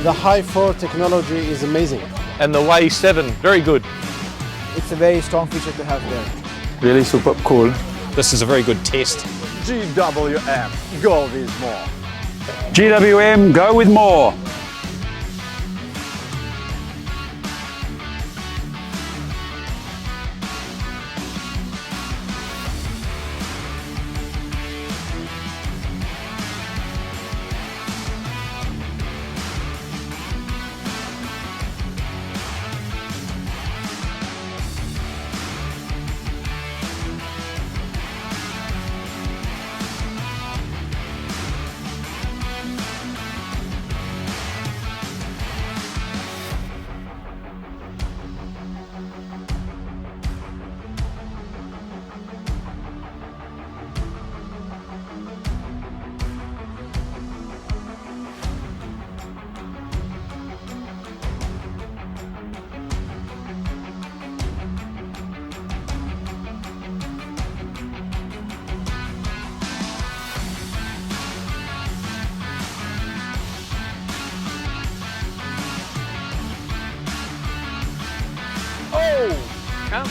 The high-4 technology is amazing. And the Way 7, very good. It's a very strong feature to have there. Really super cool. This is a very good test. GWM, go with more. GWM, go with more. Oh, come.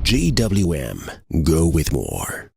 GWM, go with more.